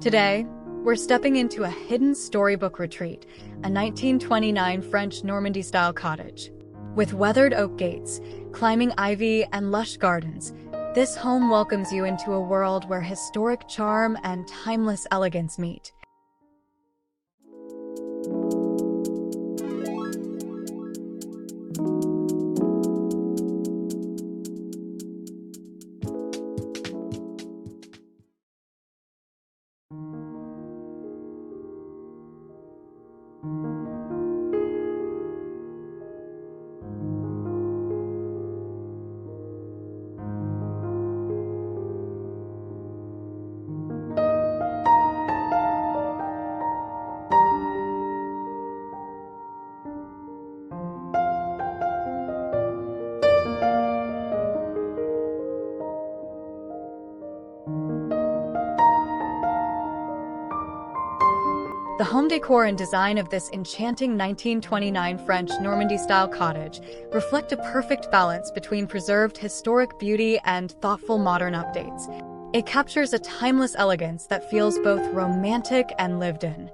Today, we're stepping into a hidden storybook retreat, a 1929 French Normandy-style cottage. With weathered oak gates, climbing ivy, and lush gardens, this home welcomes you into a world where historic charm and timeless elegance meet. The home decor and design of this enchanting 1929 French Normandy-style cottage reflect a perfect balance between preserved historic beauty and thoughtful modern updates. It captures a timeless elegance that feels both romantic and lived in.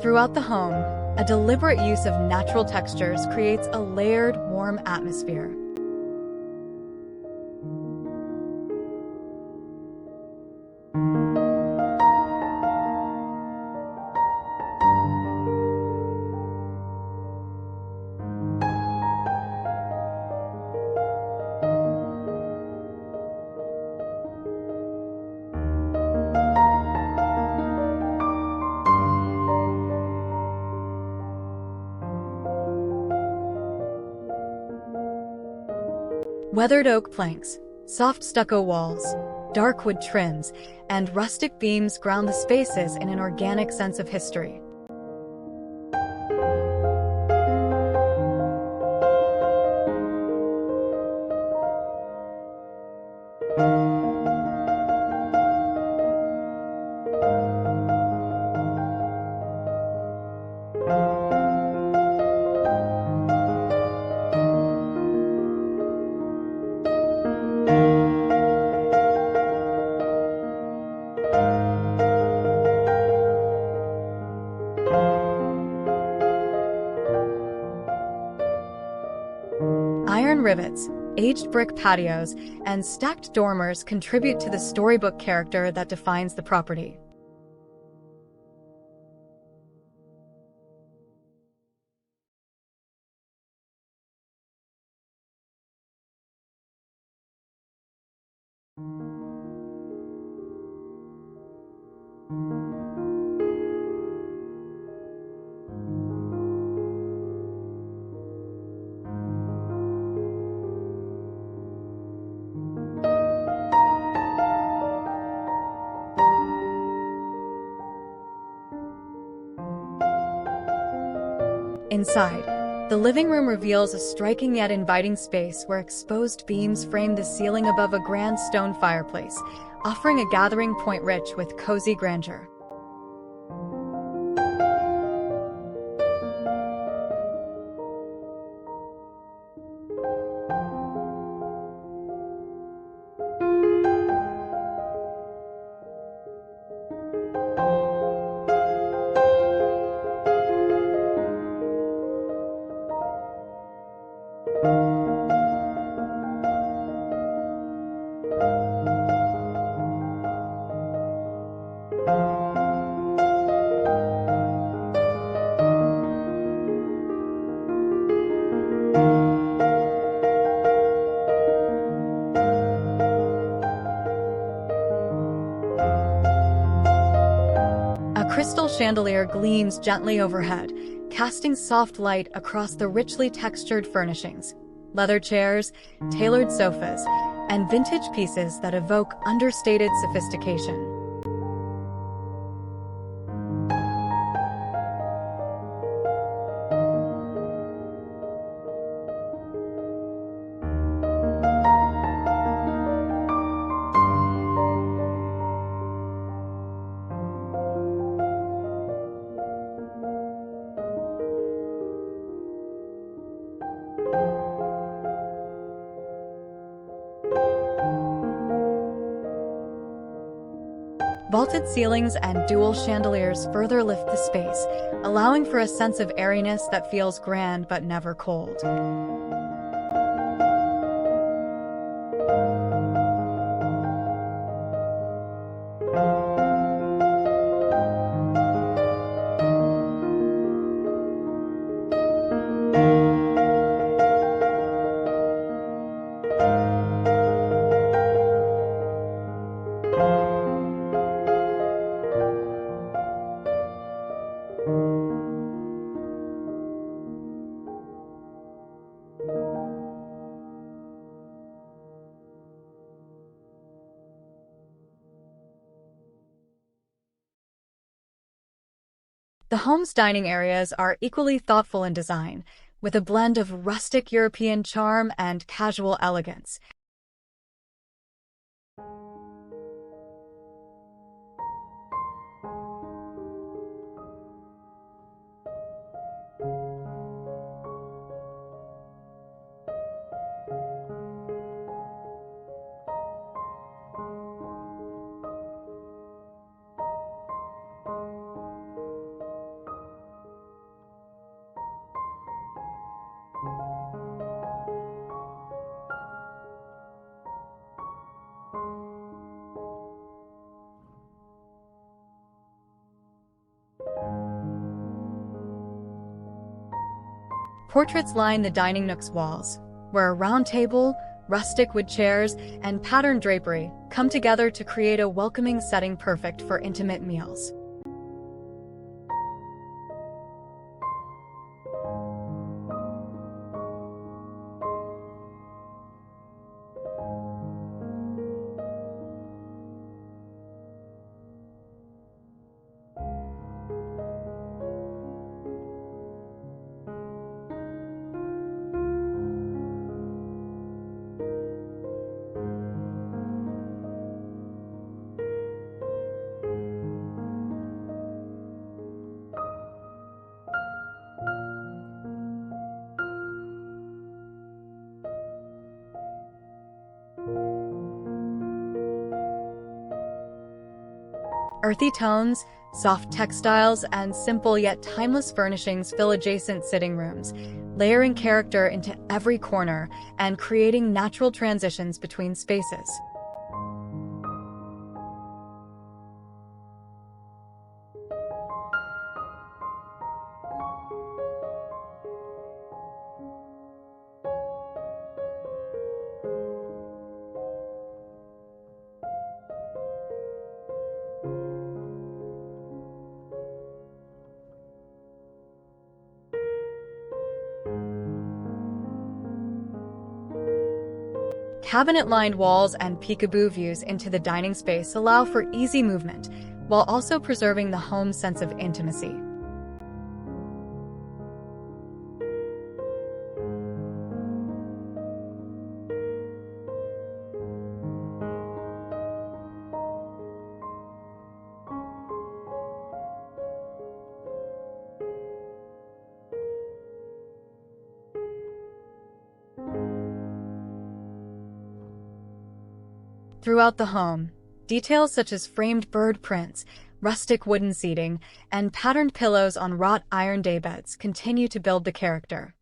Throughout the home, a deliberate use of natural textures creates a layered, warm atmosphere. Weathered oak planks, soft stucco walls, dark wood trims, and rustic beams ground the spaces in an organic sense of history. Iron rivets, aged brick patios, and stacked dormers contribute to the storybook character that defines the property. Inside, the living room reveals a striking yet inviting space where exposed beams frame the ceiling above a grand stone fireplace, offering a gathering point rich with cozy grandeur. crystal chandelier gleams gently overhead, casting soft light across the richly textured furnishings. Leather chairs, tailored sofas, and vintage pieces that evoke understated sophistication. Vaulted ceilings and dual chandeliers further lift the space, allowing for a sense of airiness that feels grand but never cold. The home's dining areas are equally thoughtful in design, with a blend of rustic European charm and casual elegance. Portraits line the dining nook's walls, where a round table, rustic wood chairs, and patterned drapery come together to create a welcoming setting perfect for intimate meals. Earthy tones, soft textiles, and simple yet timeless furnishings fill adjacent sitting rooms, layering character into every corner and creating natural transitions between spaces. Cabinet-lined walls and peekaboo views into the dining space allow for easy movement, while also preserving the home's sense of intimacy. Throughout the home, details such as framed bird prints, rustic wooden seating, and patterned pillows on wrought iron daybeds continue to build the character.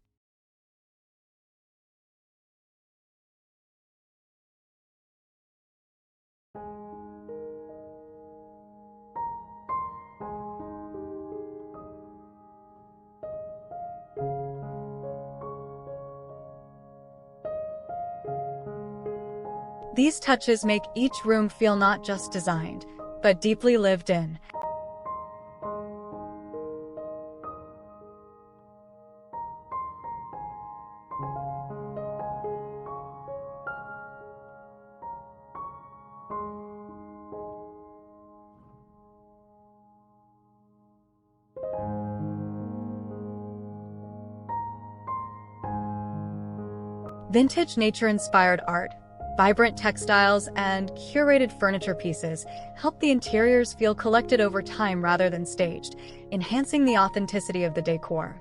These touches make each room feel not just designed, but deeply lived in. Vintage nature-inspired art, vibrant textiles, and curated furniture pieces help the interiors feel collected over time rather than staged, enhancing the authenticity of the decor.